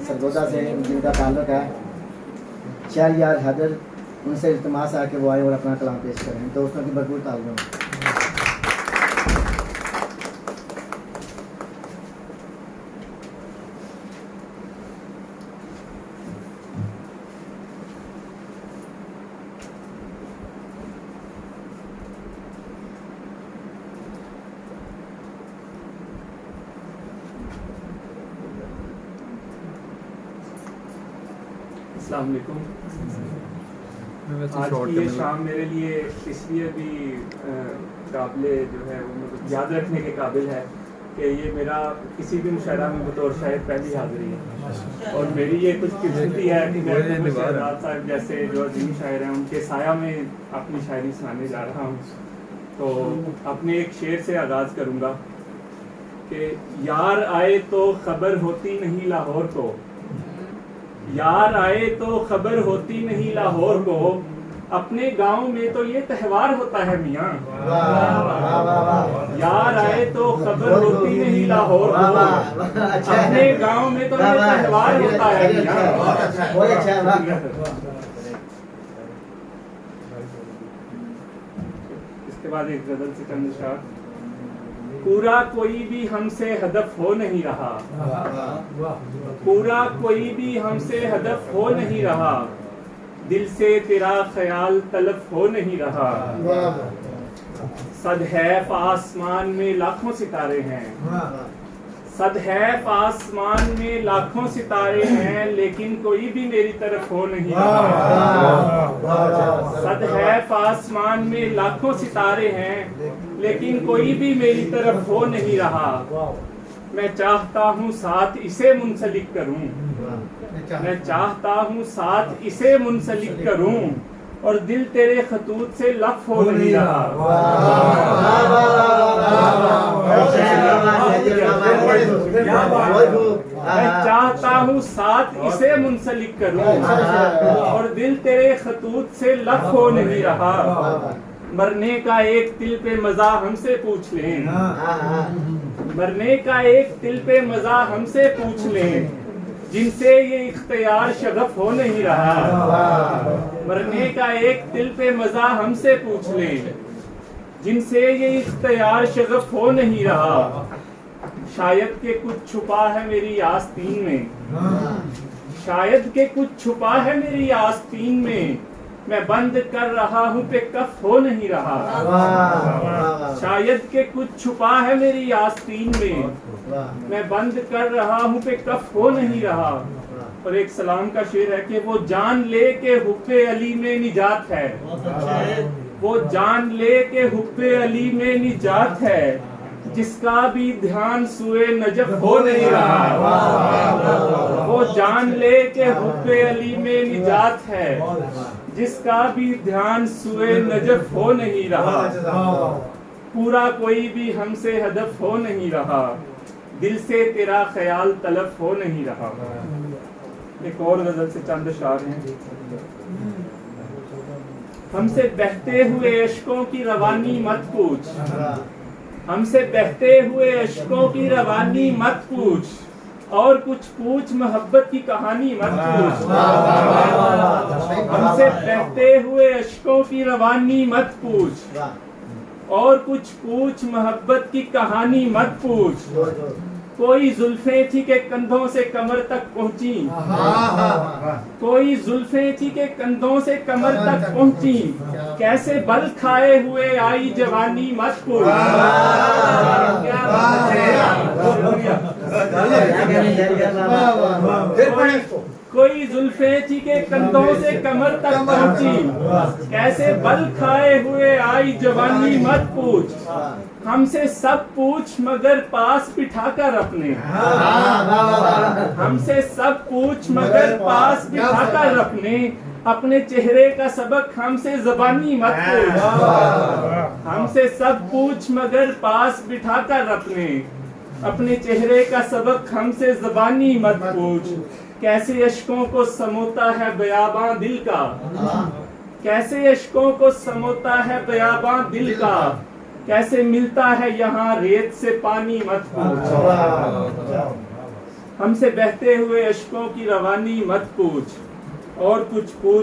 सरगोदा से जिनका ताल्लुक है शहरयार हैदर, उनसे इल्तिमास है कि वो आए और अपना कलाम पेश करें। दोस्तों की भरपूर तालियों। अस्सलाम वालेकुम। आज की ये शाम मेरे लिए इसलिए भी काबिल जो है वो मतलब याद रखने के काबिल है कि ये मेरा किसी भी मुशायरा में बतौर शायर पहली हाज़िरी है और मेरी ये कुछ किस्मती है कि मैं शहजाद साहब जैसे जो अजीम शायर हैं उनके साया में अपनी शायरी सुनाने जा रहा हूँ। तो अपने एक शेर से आगाज़ करूँगा कि यार आए तो खबर होती नहीं लाहौर को, यार आए तो खबर होती नहीं लाहौर को, अपने गांव में तो ये त्यौहार होता है मियाँ। यार आए तो खबर होती नहीं लाहौर को, अपने गांव में तो ये त्यौहार होता है मियाँ। इसके बाद एक गजल से चंद शार। पूरा कोई भी हमसे हदफ हो नहीं रहा, पूरा कोई भी हमसे हदफ हो नहीं रहा, दिल से तेरा ख्याल तलफ हो नहीं रहा। सदहैफ आसमान में लाखों सितारे हैं, सदहैफ आसमान में लाखों सितारे हैं, लेकिन कोई भी मेरी तरफ हो नहीं रहा। सदहैफ आसमान में लाखों सितारे हैं, लेकिन कोई भी मेरी तरफ हो नहीं रहा। मैं चाहता हूँ साथ इसे मुंसलिक करूँ, मैं चाहता हूँ साथ इसे मुंसलिक करूँ, और दिल तेरे खतूत से लफ हो नहीं रहा। मैं चाहता हूँ साथ इसे मुंसलिक करूँ, और दिल तेरे खतूत से लफ हो नहीं रहा। मरने का एक तिल पे मजा हमसे पूछ लें, मरने का एक तिल पे मजा हमसे पूछ लें, जिनसे ये इख्तियार शगफ हो नहीं रहा। मरने का एक दिल पे मजा हमसे पूछ ले, जिनसे ये इख्तियार शगफ हो नहीं रहा। शायद के कुछ छुपा है मेरी आस्तीन में, शायद के कुछ छुपा है मेरी आस्तीन में, मैं बंद कर रहा हूँ पे कफ हो नहीं रहा। शायद के कुछ छुपा है मेरी आस्तीन में, मैं बंद कर रहा हूँ पे कफ हो नहीं रहा। और एक सलाम का शेर है कि वो जान ले के हुब्बे अली में निजात है, वो जान ले के हुब्बे अली में निजात है, जिसका भी ध्यान सुए नजफ हो नहीं रहा। वो जान ले के हुब्बे अली में निजात है, जिसका भी ध्यान सुए नजफ हो नहीं रहा। पूरा कोई भी हमसे हदफ हो नहीं रहा, दिल से तेरा ख्याल तलफ हो नहीं रहा। एक और गजल से चंद शार हैं। हमसे बहते हुए अश्कों की रवानी मत पूछ, हमसे बहते हुए अश्कों की रवानी मत पूछ, और कुछ पूछ मोहब्बत की कहानी मत पूछ। हमसे बहते हुए अश्कों की रवानी मत पूछ, और कुछ पूछ मोहब्बत की कहानी मत पूछ। कोई जुल्फें थी के कंधों से कमर तक पहुंची, कोई जुल्फें थी के कंधों से कमर तक पहुंची, कैसे बल खाए हुए आई जवानी मत पूछ। कोई जुल्फें थी के कंधों से कमर तक पहुंची, कैसे बल खाए हुए आई जवानी मत पूछ। हमसे सब पूछ मगर पास बिठाकर अपने, हमसे सब पूछ मगर पास बिठाकर अपने, अपने चेहरे का सबक हमसे ज़बानी मत पूछ। हमसे सब पूछ मगर पास बिठाकर अपने चेहरे का सबक हमसे ज़बानी मत पूछ। कैसे अश्कों को समोता है बयाबां दिल का, कैसे अश्कों को समोता है बयाबां दिल का, कैसे मिलता है यहाँ रेत से पानी मत पूछ। हमसे बहते हुए अश्कों की रवानी मत पूछ और कुछ पूछ